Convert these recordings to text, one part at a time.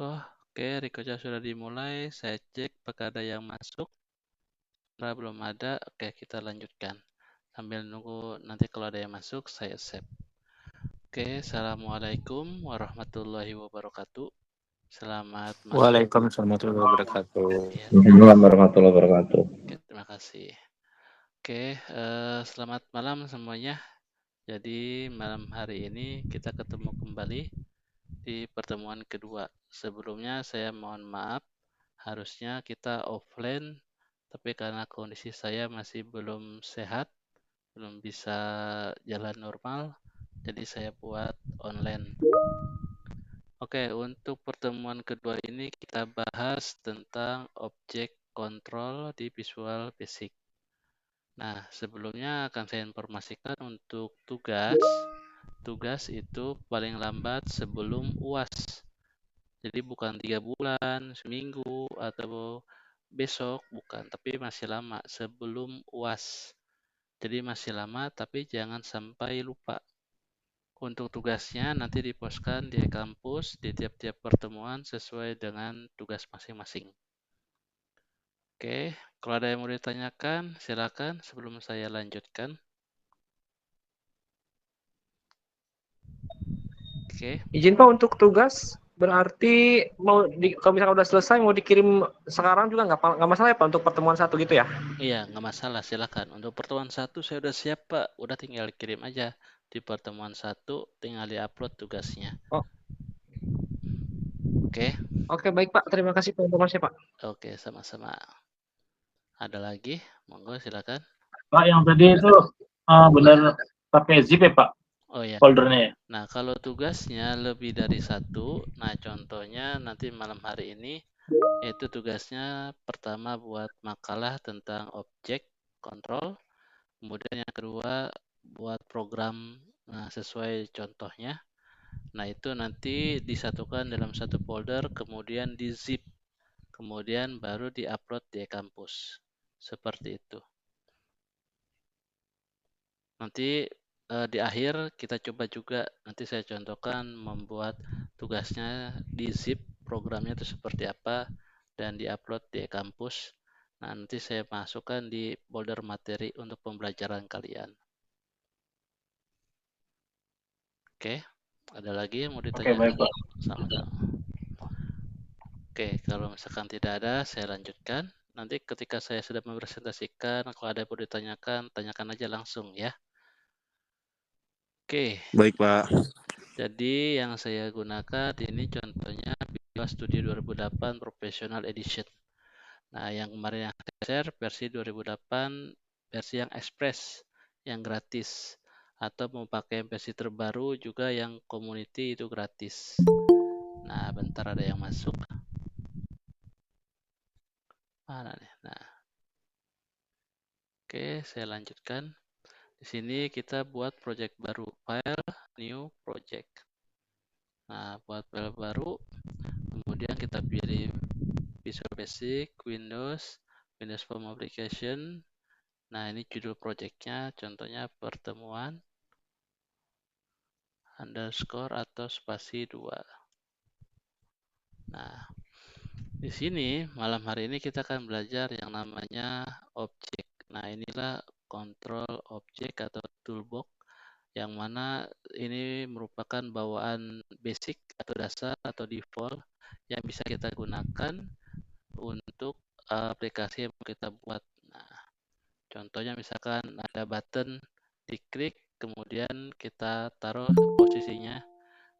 Oke, recordnya sudah dimulai. Saya cek apakah ada yang masuk. Karena belum ada, oke kita lanjutkan. Sambil nunggu nanti kalau ada yang masuk, saya save. Oke, Assalamualaikum warahmatullahi wabarakatuh. Selamat malam. Waalaikumsalam warahmatullahi wabarakatuh. Ya, Assalamualaikum warahmatullahi wabarakatuh. oke, terima kasih. Oke, selamat malam semuanya. Jadi malam hari ini kita ketemu kembali di pertemuan kedua. Sebelumnya saya mohon maaf, harusnya kita offline, tapi karena kondisi saya masih belum sehat, belum bisa jalan normal, jadi saya buat online. Oke, untuk pertemuan kedua ini kita bahas tentang objek kontrol di Visual Basic. Nah, sebelumnya akan saya informasikan untuk tugas. Tugas itu paling lambat sebelum UAS. Jadi bukan 3 bulan, seminggu, atau besok, bukan. Tapi masih lama sebelum UAS. Jadi masih lama, tapi jangan sampai lupa. Untuk tugasnya nanti dipostkan di kampus di tiap-tiap pertemuan sesuai dengan tugas masing-masing. Oke, kalau ada yang mau ditanyakan, silakan sebelum saya lanjutkan. Oke. Izin Pak untuk tugas, berarti kalau misalkan udah selesai mau dikirim sekarang juga nggak masalah ya Pak untuk pertemuan satu gitu ya? Iya, nggak masalah, silakan. Untuk pertemuan satu saya udah siap, Pak. Udah tinggal kirim aja. Di pertemuan satu tinggal di-upload tugasnya. Oh. Oke. Oke, baik Pak. Terima kasih Pak informasinya Pak. Oke, sama-sama. Ada lagi? Monggo silakan. Pak, yang tadi itu benar pakai zip ya Pak? Oh ya. Foldernya ya? Nah, kalau tugasnya lebih dari satu, nah contohnya nanti malam hari ini, itu tugasnya pertama buat makalah tentang objek kontrol, kemudian yang kedua buat program sesuai contohnya. Nah, itu nanti disatukan dalam satu folder, kemudian di zip, kemudian baru di-upload di kampus. Seperti itu. Nanti di akhir kita coba juga, nanti saya contohkan membuat tugasnya di zip, programnya itu seperti apa, dan di-upload di kampus. Nah, nanti saya masukkan di folder materi untuk pembelajaran kalian. Oke, ada lagi yang mau ditanyakan? Oke, baik Pak. Sama-sama. Oke, kalau misalkan tidak ada, saya lanjutkan. Nanti ketika saya sudah mempresentasikan, kalau ada yang mau ditanyakan, tanyakan aja langsung ya. Oke. Baik, Pak. Jadi yang saya gunakan ini contohnya Visual Studio 2008 Professional Edition. Nah, yang kemarin yang saya share versi 2008 versi yang Express, yang gratis. Atau mau pakai versi terbaru juga yang community itu gratis. Nah, bentar ada yang masuk. Mana nih? Nah. Oke, saya lanjutkan. Di sini kita buat project baru, file new project. Nah, buat file baru, kemudian kita pilih Visual Basic, Windows Form Application. Nah, ini judul projectnya, contohnya pertemuan underscore atau spasi 2. Nah, di sini malam hari ini kita akan belajar yang namanya objek. Nah, inilah kontrol objek atau toolbox yang mana ini merupakan bawaan basic atau dasar atau default yang bisa kita gunakan untuk aplikasi yang kita buat. Nah, contohnya misalkan ada button, diklik, kemudian kita taruh posisinya,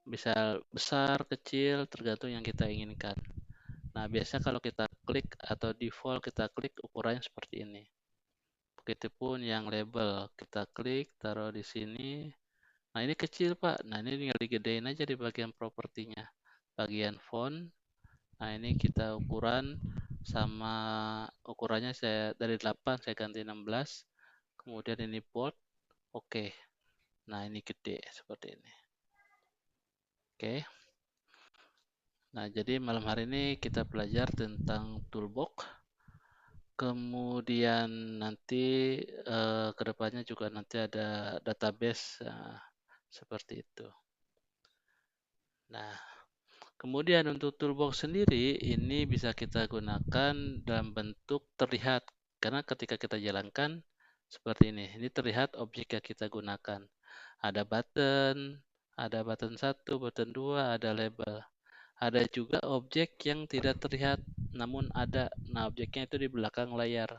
bisa besar, kecil, tergantung yang kita inginkan. Nah, biasanya kalau kita klik atau default kita klik ukurannya seperti ini. Begitupun yang label, kita klik, taruh di sini. Nah, ini kecil, Pak. Nah, ini tinggal digedein aja di bagian propertinya. Bagian font. Nah, ini kita ukuran sama ukurannya saya dari 8 saya ganti 16. Kemudian ini bold. Oke. Nah, ini gede seperti ini. Oke. Nah, jadi malam hari ini kita belajar tentang toolbox. Kemudian nanti kedepannya juga nanti ada database seperti itu. Nah, Kemudian untuk toolbox sendiri ini bisa kita gunakan dalam bentuk terlihat, karena ketika kita jalankan seperti ini terlihat objek yang kita gunakan. Ada button 1, button 2, ada label. Ada juga objek yang tidak terlihat namun ada. Nah, objeknya itu di belakang layar.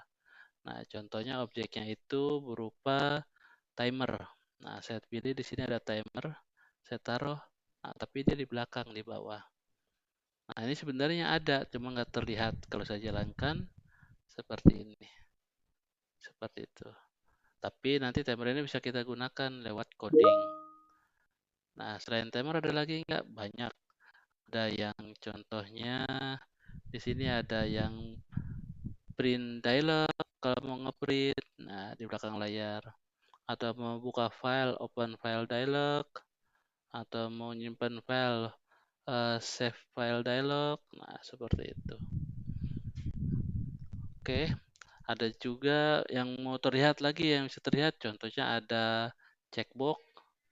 Nah, contohnya objeknya itu berupa timer. Nah, saya pilih di sini ada timer, saya taruh. Nah, tapi dia di belakang di bawah. Nah, ini sebenarnya ada, cuma nggak terlihat. Kalau saya jalankan seperti ini, seperti itu. Tapi nanti timer ini bisa kita gunakan lewat coding. Nah, selain timer ada lagi nggak? Banyak. Ada yang contohnya di sini ada yang print dialog kalau mau ngeprint. Nah, di belakang layar. Atau mau buka file, open file dialog. Atau mau nyimpan file, save file dialog. Nah, seperti itu. Oke, ada juga yang mau terlihat lagi, yang bisa terlihat contohnya ada checkbox,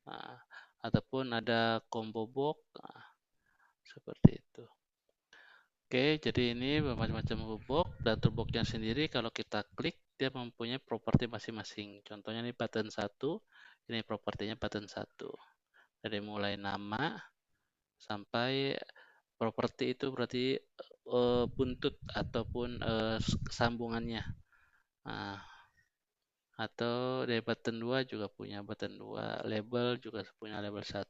nah, ataupun ada combo box, nah, seperti itu. Oke, jadi ini bermacam-macam toolbox, dan toolboxnya sendiri kalau kita klik dia mempunyai properti masing-masing. Contohnya ini button 1, ini propertinya button 1. Dari mulai nama sampai properti itu berarti buntut ataupun sambungannya. Nah, atau dari button 2 juga punya button 2, label juga punya label 1,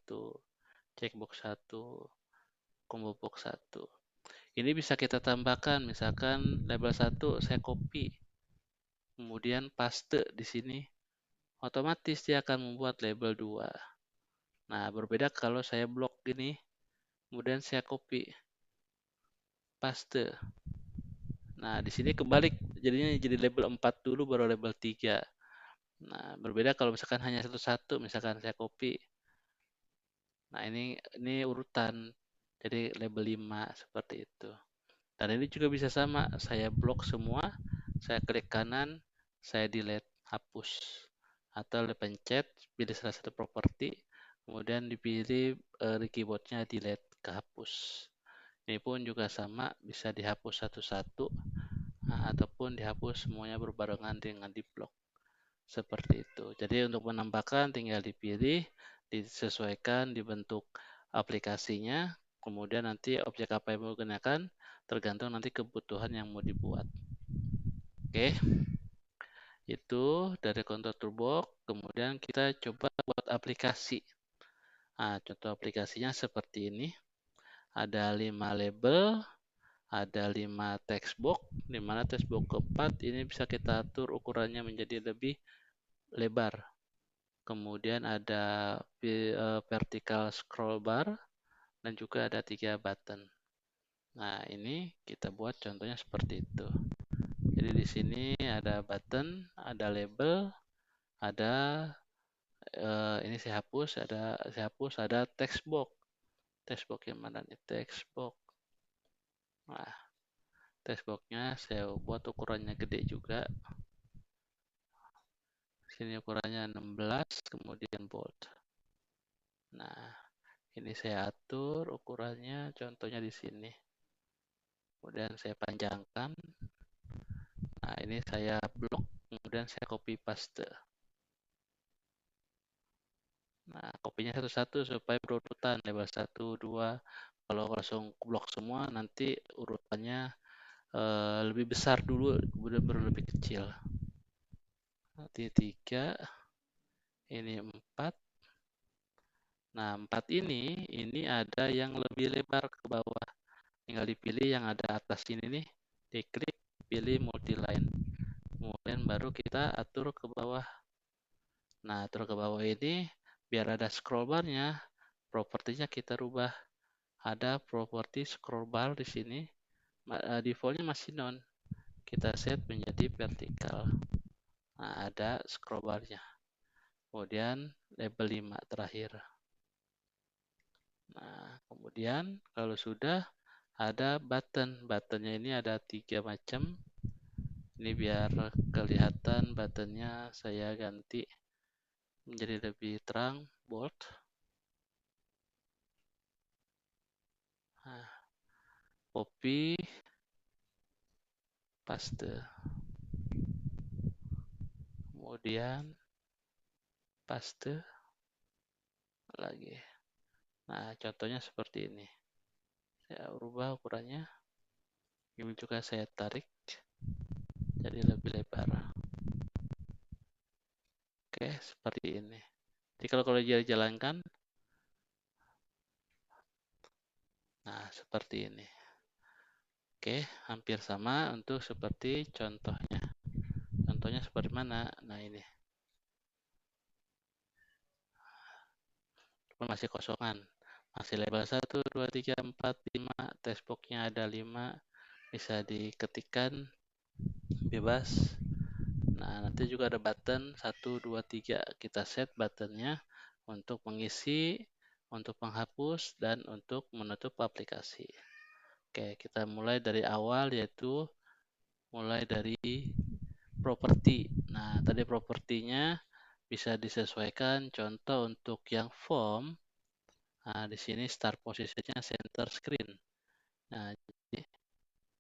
checkbox 1, combo box 1. Ini bisa kita tambahkan, misalkan label 1 saya copy, kemudian paste di sini, otomatis dia akan membuat label 2. Nah, berbeda kalau saya blok gini, kemudian saya copy, paste. Nah, di sini kebalik, jadinya jadi label 4 dulu baru label 3. Nah, berbeda kalau misalkan hanya satu-satu, misalkan saya copy. Nah, ini urutan. Jadi label 5 seperti itu. Dan ini juga bisa sama, saya blok semua, saya klik kanan, saya delete, hapus. Atau pencet, pilih salah satu properti, kemudian dipilih di keyboardnya delete, kehapus. Ini pun juga sama, bisa dihapus satu-satu, ataupun dihapus semuanya berbarengan dengan di blok. Seperti itu. Jadi untuk menambahkan tinggal dipilih, disesuaikan di bentuk aplikasinya, kemudian nanti objek apa yang mau digunakan tergantung nanti kebutuhan yang mau dibuat. Oke, itu dari Control Toolbox. Kemudian kita coba buat aplikasi. Nah, contoh aplikasinya seperti ini. Ada 5 label, ada 5 text box, di mana text box keempat ini bisa kita atur ukurannya menjadi lebih lebar. Kemudian ada vertical scroll bar dan juga ada 3 button. Nah, ini kita buat contohnya seperti itu. Jadi di sini ada button, ada label, ada ini saya hapus, ada text box. Text box yang mana nih? Text box. Nah, text box-nya saya buat ukurannya gede juga. Sini ukurannya 16, kemudian bold. Nah, ini saya atur ukurannya, contohnya di sini. Kemudian saya panjangkan. Nah, ini saya blok, kemudian saya copy paste. Nah, kopinya satu-satu supaya berurutan, label 1, 2. Kalau langsung blok semua, nanti urutannya lebih besar dulu, kemudian baru lebih kecil. Nanti 3, ini 4. Nah, 4 ini ada yang lebih lebar ke bawah. Tinggal dipilih yang ada atas ini nih, diklik, pilih multi-line. Kemudian baru kita atur ke bawah. Nah, atur ke bawah ini, biar ada scroll bar-nya, propertinya kita rubah. Ada properti scroll bar di sini, defaultnya masih none. Kita set menjadi vertikal. Nah, ada scroll bar-nya. Kemudian label 5 terakhir. Nah, kemudian kalau sudah ada button. Buttonnya ini ada 3 macam. Ini biar kelihatan buttonnya saya ganti menjadi lebih terang, bold. Nah, copy, paste. Kemudian paste lagi. Nah, contohnya seperti ini. Saya ubah ukurannya. Ini juga saya tarik jadi lebih lebar. Oke, seperti ini. Jadi kalau dijalankan, nah seperti ini. Oke, hampir sama untuk seperti contohnya. Contohnya seperti mana? Nah ini. Masih kosongan. Masih label 1, 2, 3, 4, 5. Textbox-nya ada 5. Bisa diketikkan bebas. Nah, nanti juga ada button 1, 2, 3. Kita set buttonnya untuk mengisi, untuk menghapus, dan untuk menutup aplikasi. Oke, kita mulai dari awal, yaitu mulai dari properti. Nah, tadi propertinya bisa disesuaikan. Contoh untuk yang form, nah di sini start posisinya center screen. Nah, jadi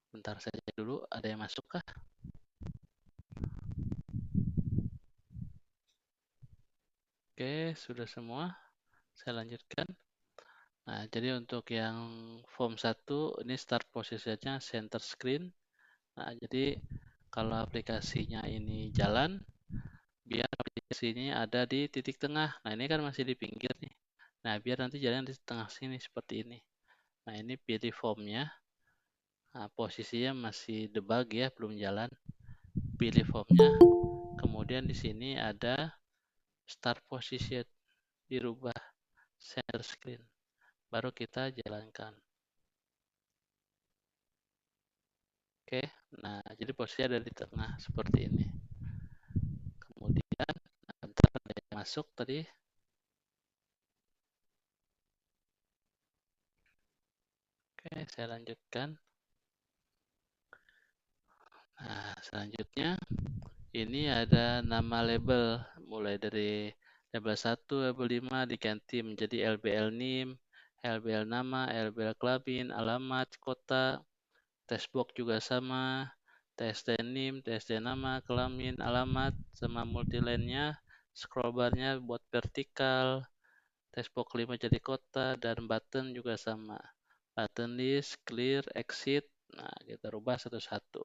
bentar saja dulu, ada yang masuk kah? Oke, sudah semua. Saya lanjutkan. Nah, jadi untuk yang form 1 ini start posisinya center screen. Nah, jadi kalau aplikasinya ini jalan, biar aplikasi ini ada di titik tengah. Nah, ini kan masih di pinggir nih. Nah, biar nanti jalan di tengah sini seperti ini. Nah, ini pilih formnya. Nah, posisinya masih debug ya, belum jalan. Pilih formnya. Kemudian di sini ada start position, dirubah center screen. Baru kita jalankan. Oke, nah jadi posisinya ada di tengah seperti ini. Kemudian, bentar ada yang masuk tadi. Oke, saya lanjutkan. Nah, selanjutnya ini ada nama label. Mulai dari label 1, label 5 diganti menjadi LBL name, LBL nama, LBL kelamin, alamat, kota. Textbox juga sama, TSD name, TSD nama, kelamin, alamat, sama multiline-nya, scroll bar-nya buat vertikal, textbox 5 jadi kota, dan button juga sama. Button list, clear, exit, nah kita rubah satu-satu.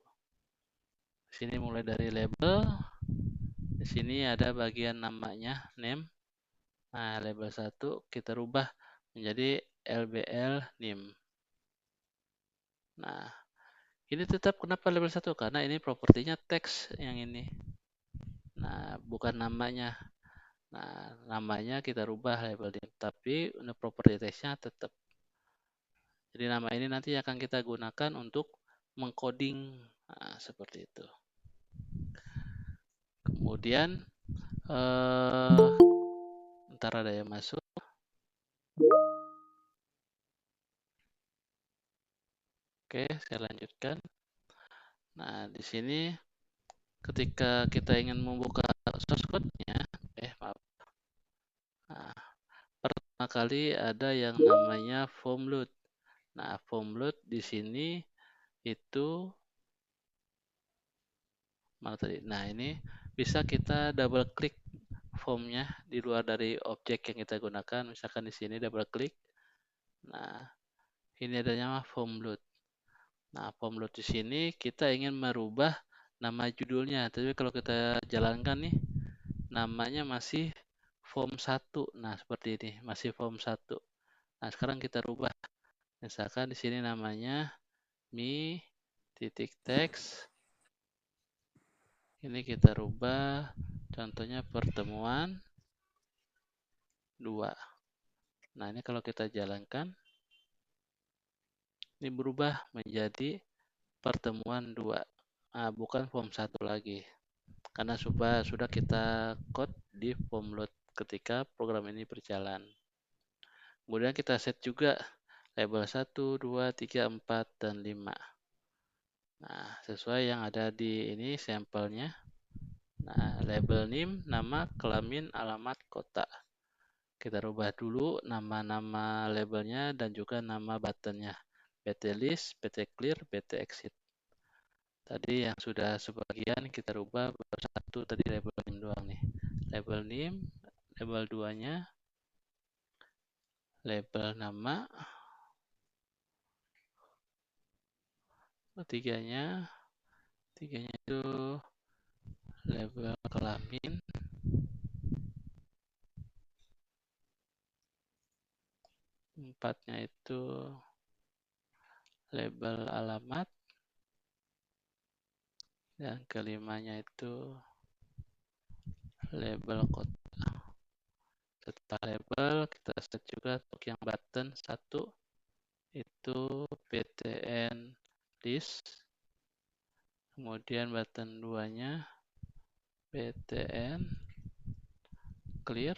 Di sini mulai dari label, di sini ada bagian namanya, name. Nah, label 1 kita rubah menjadi LBL name. Nah, ini tetap kenapa label 1? Karena ini propertinya teks yang ini. Nah, bukan namanya. Nah, namanya kita rubah label name. Tapi untuk properti teksnya tetap. Jadi nama ini nanti akan kita gunakan untuk mengcoding. Nah, seperti itu. Kemudian, ntar ada yang masuk. Oke, saya lanjutkan. Nah, di sini ketika kita ingin membuka source code-nya, maaf. Nah, pertama kali ada yang namanya form load. Nah, form load di sini itu mana tadi? Nah, ini bisa kita double klik formnya di luar dari objek yang kita gunakan. Misalkan di sini double klik. Nah, ini adanya form load. Nah, form load di sini kita ingin merubah nama judulnya. Tapi kalau kita jalankan nih, namanya masih form 1. Nah, seperti ini, masih form 1. Nah, sekarang kita rubah. Misalkan di sini namanya mi.text. Ini kita rubah, contohnya pertemuan 2. Nah, ini kalau kita jalankan, ini berubah menjadi pertemuan 2. Nah, bukan form 1 lagi. Karena sudah kita code di form load ketika program ini berjalan. Kemudian kita set juga label 1, 2, 3, 4, dan 5. Nah, sesuai yang ada di ini sampelnya. Nah, label name, nama, kelamin, alamat, kota. Kita rubah dulu nama-nama labelnya dan juga nama buttonnya. pt list, pt clear, pt exit. Tadi yang sudah sebagian kita rubah bersatu tadi label name doang nih. Label name, label 2-nya, label nama, tiganya itu label kelamin, empatnya itu label alamat, dan kelimanya itu label kota. Setelah label, kita set juga untuk yang button 1 itu btn list, kemudian button 2-nya btn clear,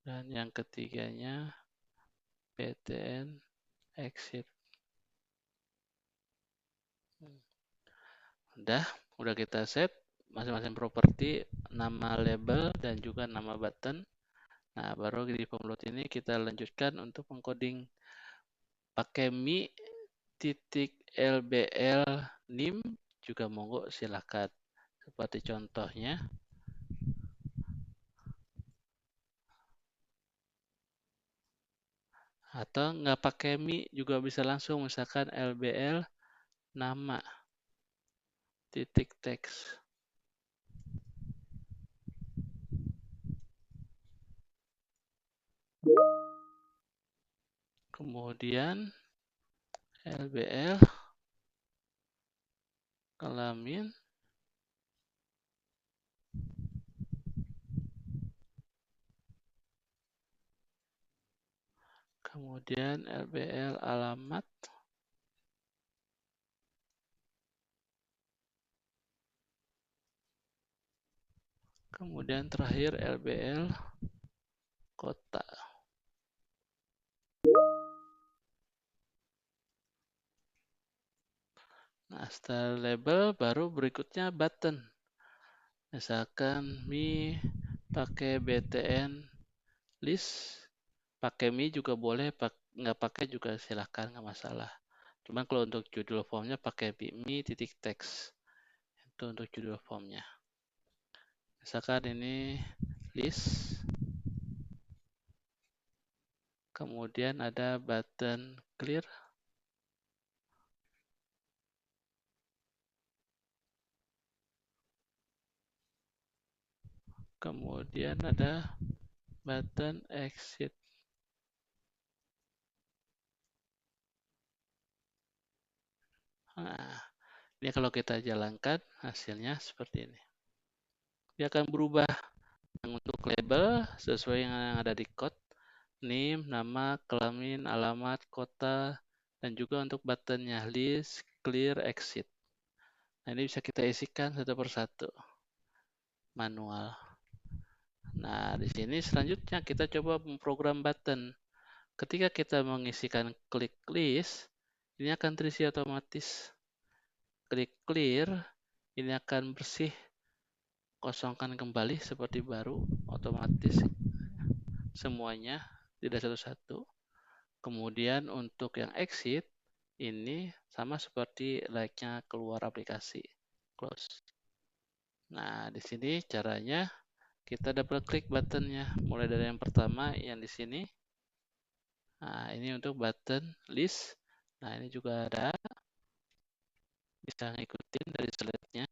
dan yang ketiganya btn exit. Udah kita set masing-masing properti, nama label dan juga nama button. Nah, baru di pemload ini kita lanjutkan untuk mengcoding pakai mi titik lbl nim, juga monggo silahkan. Seperti contohnya, atau nggak pakai mi juga bisa langsung, misalkan lbl nama titik teks. Kemudian lbl kelamin, kemudian lbl alamat, kemudian terakhir lbl kota. Nah, setelah label baru berikutnya button. Misalkan mi pakai btn list, pakai mi juga boleh, nggak pakai juga silahkan, nggak masalah. Cuman kalau untuk judul formnya pakai mi titik teks, itu untuk judul formnya. Misalkan ini list, kemudian ada button clear, kemudian ada button exit. Nah, ini kalau kita jalankan hasilnya seperti ini. Dia akan berubah. Yang untuk label sesuai yang ada di code, name, nama, kelamin, alamat, kota, dan juga untuk buttonnya list, clear, exit. Nah, ini bisa kita isikan satu persatu manual. Nah, di sini selanjutnya kita coba memprogram button. Ketika kita mengisikan klik list, ini akan terisi otomatis. Klik clear, ini akan bersih, kosongkan kembali seperti baru, otomatis semuanya, tidak satu-satu. Kemudian untuk yang exit, ini sama seperti layaknya keluar aplikasi, close. Nah, di sini caranya kita double klik buttonnya, mulai dari yang pertama yang di sini. Nah, ini untuk button list. Nah, ini juga ada, bisa ngikutin dari slide-nya,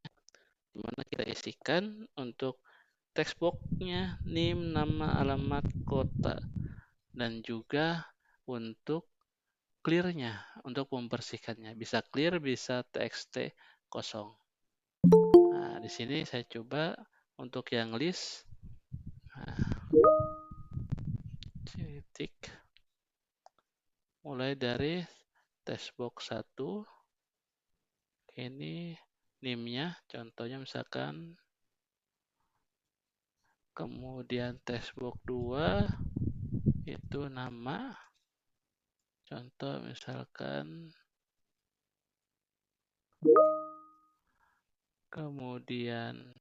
dimana kita isikan untuk text box-nya, name, nama, alamat, kota, dan juga untuk clear-nya, untuk membersihkannya. Bisa clear, bisa txt kosong. Nah, di sini saya coba untuk yang list. Nah, titik. Mulai dari text box 1. Ini name-nya, contohnya misalkan. Kemudian text box 2 itu nama. Contoh misalkan. Kemudian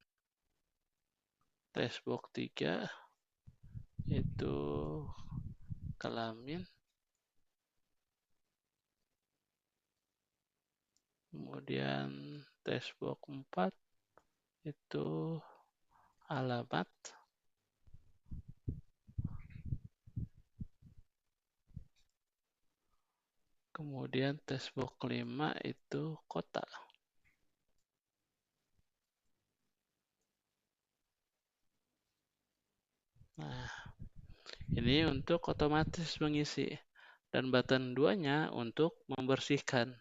text box 3 itu kelamin. kemudian textbox 4 itu alamat, kemudian textbox 5 itu kota. Nah, ini untuk otomatis mengisi, dan button 2-nya untuk membersihkan.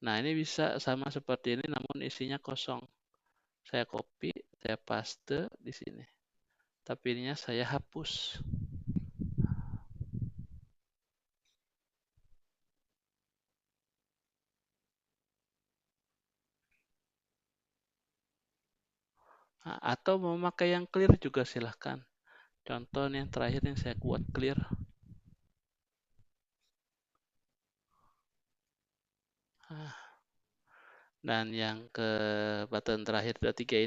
Nah, ini bisa sama seperti ini namun isinya kosong. Saya copy, saya paste di sini. Tapi ininya saya hapus. Nah, atau memakai yang clear juga silahkan. Contoh yang terakhir yang saya buat clear. Nah, dan yang ke button terakhir 3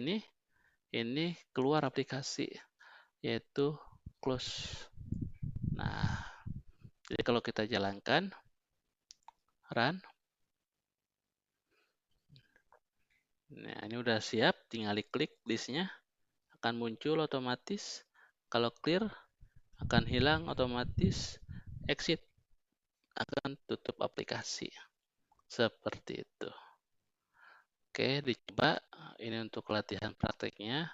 ini keluar aplikasi, yaitu close. Nah, jadi kalau kita jalankan, run. Nah, ini udah siap, tinggal klik listnya, akan muncul otomatis. Kalau clear, akan hilang otomatis. Exit, akan tutup aplikasi. Seperti itu. Oke, dicoba. Ini untuk latihan prakteknya.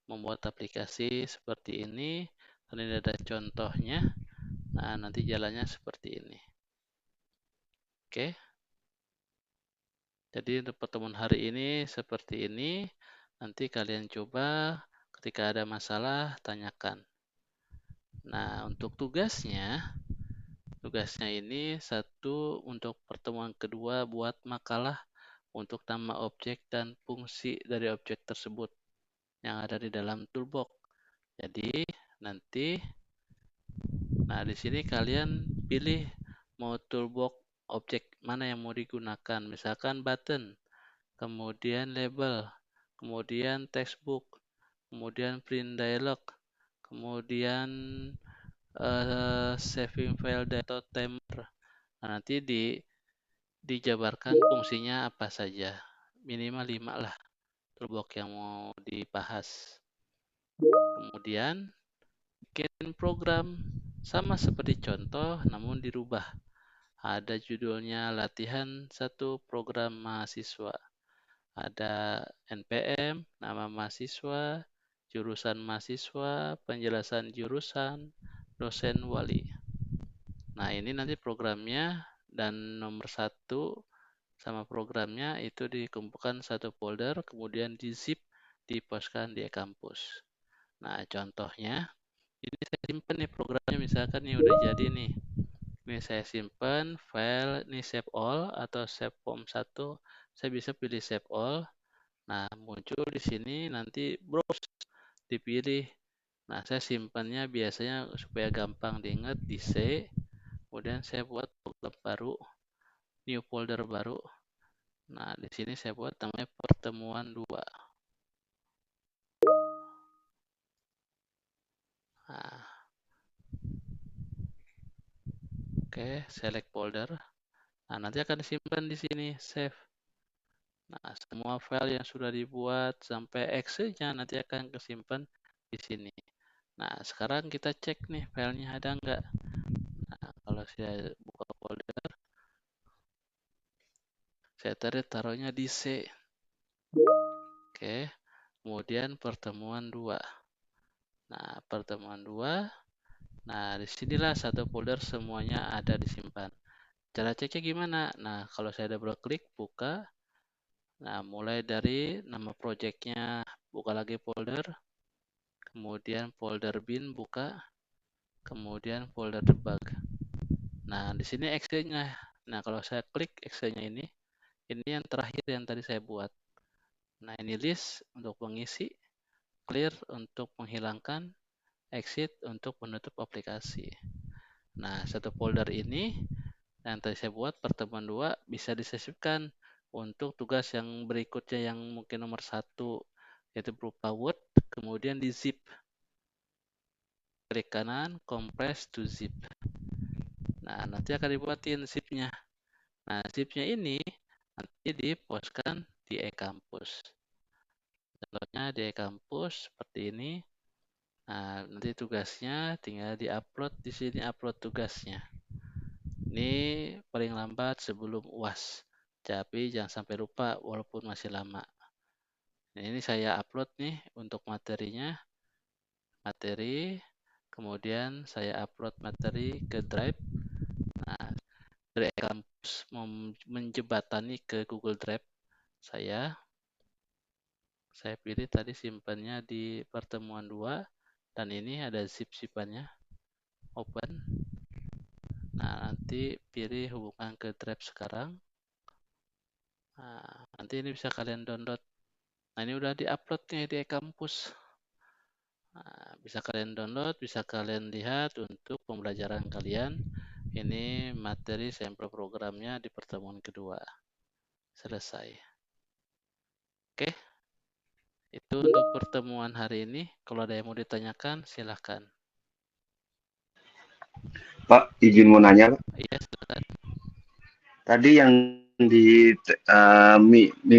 Membuat aplikasi seperti ini. Dan ini ada contohnya. Nah, nanti jalannya seperti ini. Oke. Jadi untuk pertemuan hari ini seperti ini. Nanti kalian coba. Ketika ada masalah, tanyakan. Nah, untuk tugasnya ini satu untuk pertemuan kedua buat makalah untuk nama objek dan fungsi dari objek tersebut yang ada di dalam toolbox. Jadi nanti, nah di sini kalian pilih mau toolbox objek mana yang mau digunakan. Misalkan button, kemudian label, kemudian textbook, kemudian print dialog, kemudian saving file data timer. Nah, nanti dijabarkan fungsinya apa saja. Minimal 5 lah toolbox yang mau dibahas. Kemudian bikin program sama seperti contoh namun dirubah. Ada judulnya latihan 1 program mahasiswa. Ada NPM, nama mahasiswa, jurusan mahasiswa, penjelasan jurusan, dosen wali. Nah, ini nanti programnya dan nomor 1 sama programnya itu dikumpulkan satu folder, kemudian di zip, dipostkan di kampus. Nah, contohnya, ini saya simpan nih programnya, misalkan ini udah jadi nih. Ini saya simpan file, ini save all atau save form 1. Saya bisa pilih save all. Nah, muncul di sini nanti browse, dipilih. Nah, saya simpannya biasanya supaya gampang diingat di C. Kemudian saya buat program baru, new folder baru. Nah, di sini saya buat namanya pertemuan 2. Nah, oke, select folder. Nah, nanti akan disimpan di sini, save. Nah, semua file yang sudah dibuat sampai exe-nya nanti akan kesimpan di sini. Nah, sekarang kita cek nih filenya ada nggak. Nah, kalau saya buka folder, saya taruhnya di C. Oke, kemudian pertemuan 2. Nah, pertemuan 2. Nah, disinilah satu folder semuanya ada disimpan. Cara ceknya gimana? Nah, kalau saya double klik, buka. Nah, mulai dari nama projectnya, buka lagi folder. Kemudian folder bin, buka. Kemudian folder debug. Nah, di sini exe-nya. Nah, kalau saya klik exe-nya ini yang terakhir yang tadi saya buat. Nah, ini list untuk mengisi, clear untuk menghilangkan, exit untuk menutup aplikasi. Nah, satu folder ini yang tadi saya buat pertemuan 2 bisa disisipkan untuk tugas yang berikutnya yang mungkin nomor 1 yaitu berupa Word, kemudian di zip. Klik kanan, compress to zip. Nah, nanti akan dibuatin zipnya. Nah, zipnya ini nanti dipostkan di e-kampus. Downloadnya di e-kampus seperti ini. Nah, nanti tugasnya tinggal di-upload di sini, upload tugasnya. Ini paling lambat sebelum UAS. Tapi jangan sampai lupa walaupun masih lama. Nah, ini saya upload nih untuk materinya. Materi, kemudian saya upload materi ke Drive. Nah, dari kampus menjebatani ke Google Drive saya pilih tadi simpannya di pertemuan 2 dan ini ada zip-zipannya, open. Nah, nanti pilih hubungkan ke Drive sekarang. Nah, nanti ini bisa kalian download. Nah, ini udah di-upload nih di kampus. Nah, bisa kalian download, bisa kalian lihat untuk pembelajaran kalian. Ini materi sampel programnya di pertemuan kedua. Selesai. Oke. Itu untuk pertemuan hari ini. Kalau ada yang mau ditanyakan, silahkan. Pak, izin mau nanya, Pak. Iya, silakan. Tadi yang di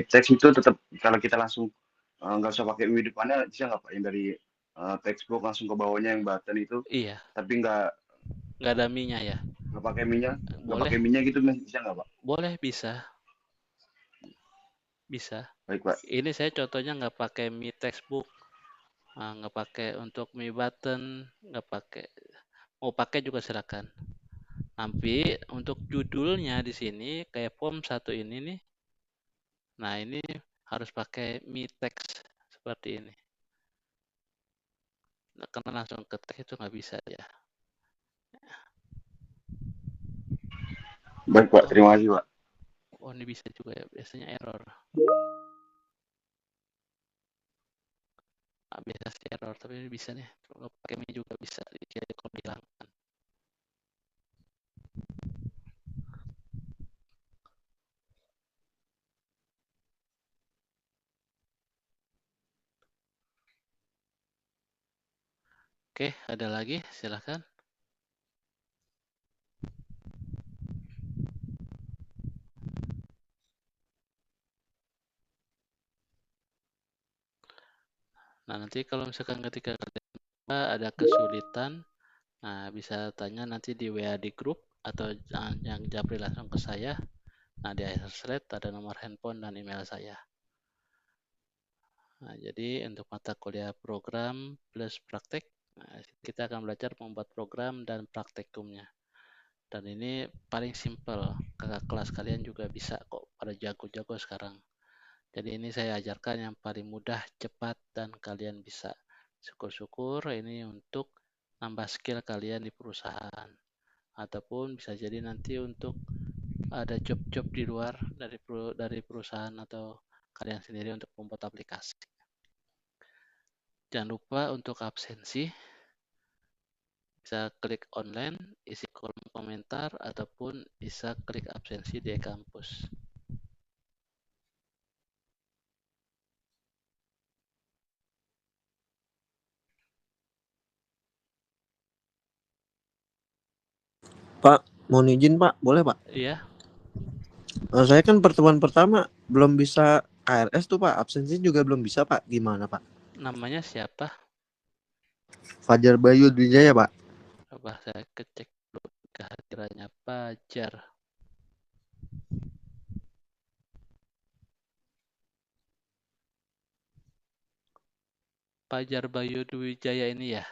text itu tetap kalau kita langsung nggak usah pakai Mi depannya, bisa nggak Pak? Yang dari textbook langsung ke bawahnya yang button itu, Iya, tapi nggak ada Mi-nya ya. pakai minyak, nggak Boleh, pakai minyak gitu, bisa nggak Pak? boleh bisa. Bisa. Baik Pak. Ini saya contohnya nggak pakai Mi textbook. Nah, nggak pakai untuk Mi button, nggak pakai. Mau pakai juga silakan. Tapi untuk judulnya di sini kayak form 1 ini nih. Nah, ini harus pakai Mi text seperti ini. Nah, karena langsung ke text itu nggak bisa ya. Baik Pak, terima kasih Pak. Oh, ini bisa juga ya, biasanya error. Nah, biasa sih error, tapi ini bisa nih. Kalau pakai Mi juga bisa, jadi kalau dihilangkan. Oke, ada lagi? Silahkan. Nah, nanti kalau misalkan ketika ada kesulitan, nah bisa tanya nanti di WA di grup atau yang japri langsung ke saya. Nah, di akhir slide ada nomor handphone dan email saya. Nah, jadi untuk mata kuliah program plus praktek, nah, kita akan belajar membuat program dan praktikumnya. Dan ini paling simple, kakak kelas kalian juga bisa kok, pada jago-jago sekarang. Jadi ini saya ajarkan yang paling mudah, cepat, dan kalian bisa. Syukur-syukur ini untuk nambah skill kalian di perusahaan. Ataupun bisa jadi nanti untuk ada job-job di luar dari perusahaan atau kalian sendiri untuk membuat aplikasi. Jangan lupa untuk absensi. Bisa klik online, isi kolom komentar, ataupun bisa klik absensi di kampus. Pak, mohon izin Pak, boleh Pak? Iya, Saya kan pertemuan pertama belum bisa KRS tuh Pak, absensi juga belum bisa Pak, gimana Pak? namanya siapa? Fajar Bayu Wijaya Pak. Coba saya cek dulu kehadirannya Fajar. Fajar Bayu Wijaya ini ya.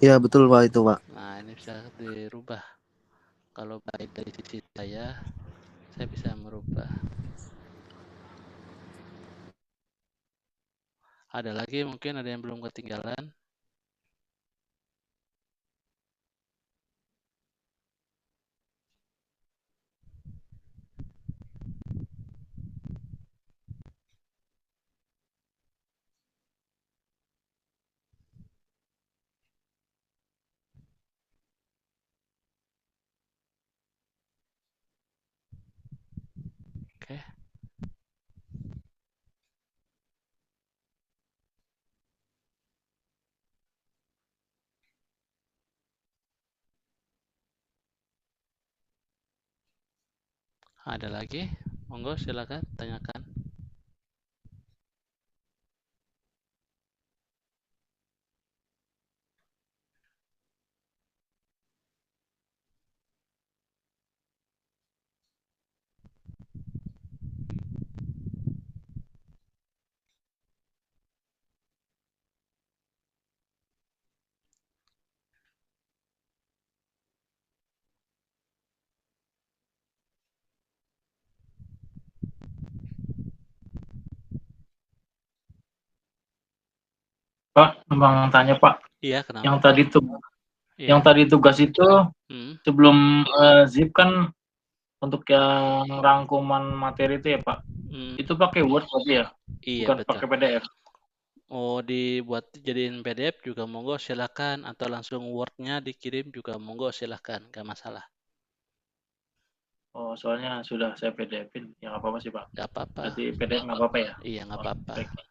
Iya betul Pak itu Pak. Nah, ini bisa dirubah. Kalau baik dari sisi saya bisa merubah. Ada lagi mungkin ada yang belum ketinggalan. Oke. Ada lagi? Monggo silakan tanyakan. Pak, abang tanya Pak, Iya, kenapa yang Pak? tadi tuh, Iya. yang tadi tugas itu Hmm, sebelum zip kan untuk yang rangkuman materi itu ya Pak, hmm, itu pakai Word berarti ya, iya bukan betul. pakai PDF. Mau dibuat jadiin PDF juga monggo silakan, atau langsung Word-nya dikirim juga monggo silakan, nggak masalah. Oh, soalnya sudah saya PDF-in, ya nggak apa-apa sih Pak. Nggak apa-apa. Berarti PDF nggak apa-apa ya? Iya, nggak Oh, apa-apa. baik Pak.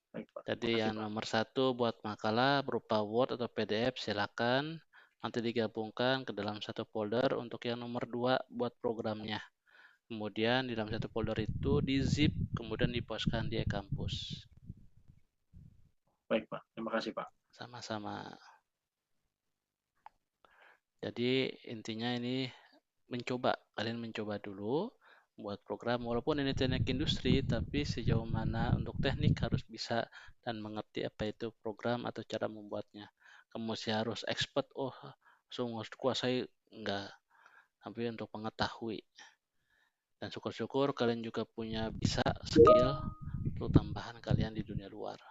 Baik Pak. Jadi Makasih yang Pak. nomor 1 buat makalah berupa Word atau PDF silakan nanti digabungkan ke dalam satu folder. Untuk yang nomor 2 buat programnya. Kemudian di dalam satu folder itu di zip kemudian dipostkan di e-kampus. Baik Pak. Terima kasih Pak. Sama-sama. Jadi intinya ini kalian mencoba dulu buat program, walaupun ini teknik industri, tapi sejauh mana untuk teknik harus bisa dan mengerti apa itu program atau cara membuatnya. Kamu sih harus expert, langsung harus kuasai, enggak, tapi untuk mengetahui. Dan syukur-syukur kalian juga punya bisa skill untuk tambahan kalian di dunia luar.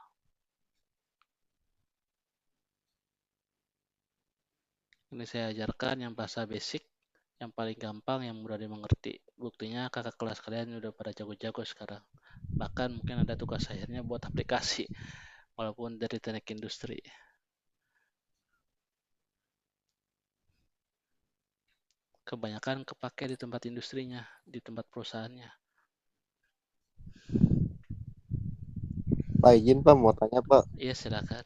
Ini saya ajarkan yang bahasa basic, yang paling gampang, yang mudah dimengerti. Buktinya kakak kelas kalian udah pada jago-jago sekarang. Bahkan mungkin ada tugas akhirnya buat aplikasi, walaupun dari teknik industri. Kebanyakan kepake di tempat industrinya, di tempat perusahaannya. Pak izin Pak mau tanya Pak. Iya silakan.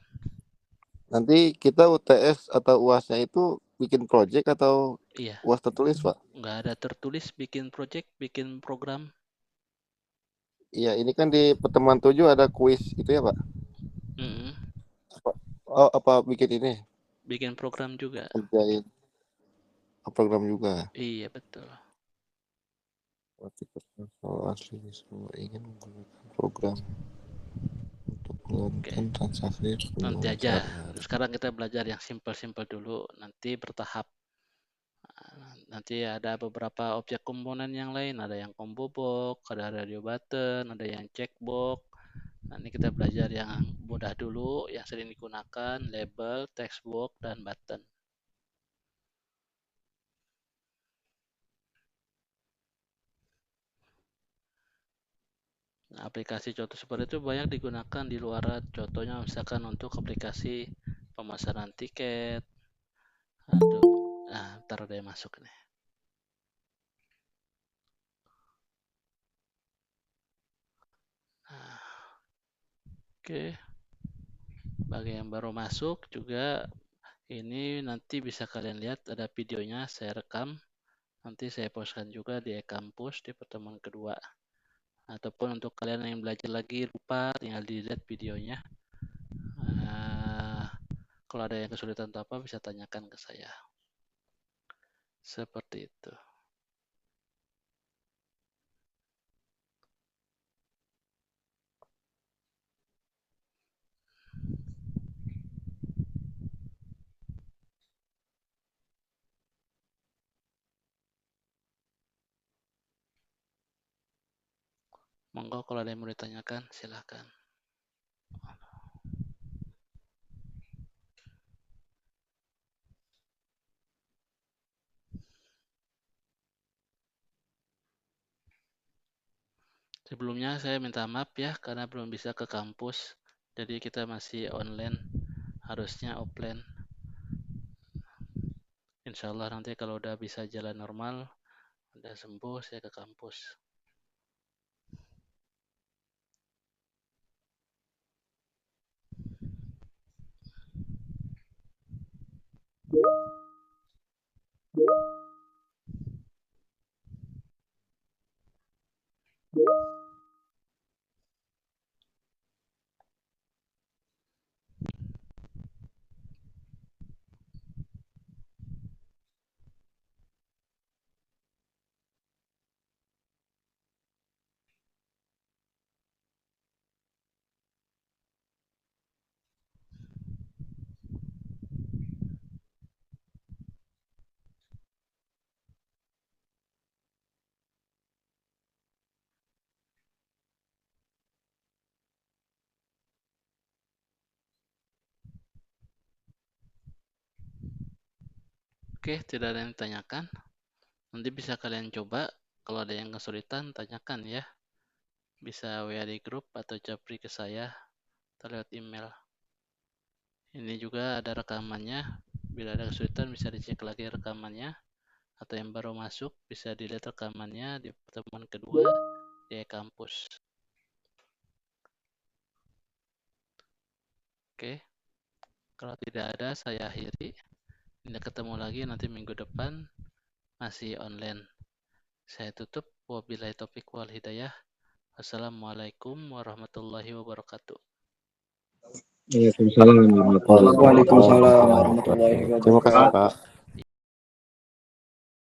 Nanti kita UTS atau UASnya itu bikin project atau Iya, UAS tertulis Pak? nggak ada tertulis bikin project, bikin program. Iya ini kan di pertemuan 7 ada kuis itu ya Pak? Mm-mm. Apa bikin ini? Bikin program juga. Kerjain program juga. Iya betul. Berarti soal asli semua ingin menggunakan program untuk menjalankan Oke, transaksi nanti pembayaran aja. sehari-hari. Sekarang kita belajar yang simple-simple dulu, nanti bertahap. Nanti ada beberapa objek komponen yang lain, ada yang combo box, ada radio button, ada yang checkbox. Nah, ini kita belajar yang mudah dulu, yang sering digunakan, label, text box, dan button. Nah, aplikasi contoh seperti itu banyak digunakan di luar. Contohnya misalkan untuk aplikasi pemesanan tiket. Aduh, nah, ntar ada yang masuk nih. Nah, oke. Bagi yang baru masuk juga, ini nanti bisa kalian lihat ada videonya saya rekam. Nanti saya postkan juga di e-kampus di pertemuan kedua. Ataupun untuk kalian yang belajar lagi lupa, tinggal dilihat videonya. Kalau ada yang kesulitan atau apa bisa tanyakan ke saya. Seperti itu. Monggo kalau ada yang mau ditanyakan silahkan. Sebelumnya saya minta maaf ya karena belum bisa ke kampus. Jadi kita masih online, harusnya offline. Insya Allah nanti kalau udah bisa jalan normal, udah sembuh, saya ke kampus. Oke, tidak ada yang ditanyakan. Nanti bisa kalian coba. Kalau ada yang kesulitan, tanyakan ya. Bisa WA di grup atau japri ke saya atau lewat email. Ini juga ada rekamannya. Bila ada kesulitan bisa dicek lagi rekamannya. Atau yang baru masuk bisa dilihat rekamannya di pertemuan kedua di kampus. Oke. Kalau tidak ada, saya akhiri. Kita ketemu lagi nanti minggu depan. Masih online. Saya tutup. Wabillahi taufiq wal hidayah. Assalamualaikum warahmatullahi wabarakatuh. Waalaikumsalam warahmatullahi wabarakatuh. Waalaikumsalam warahmatullahi Terima kasih wabarakatuh. Pak.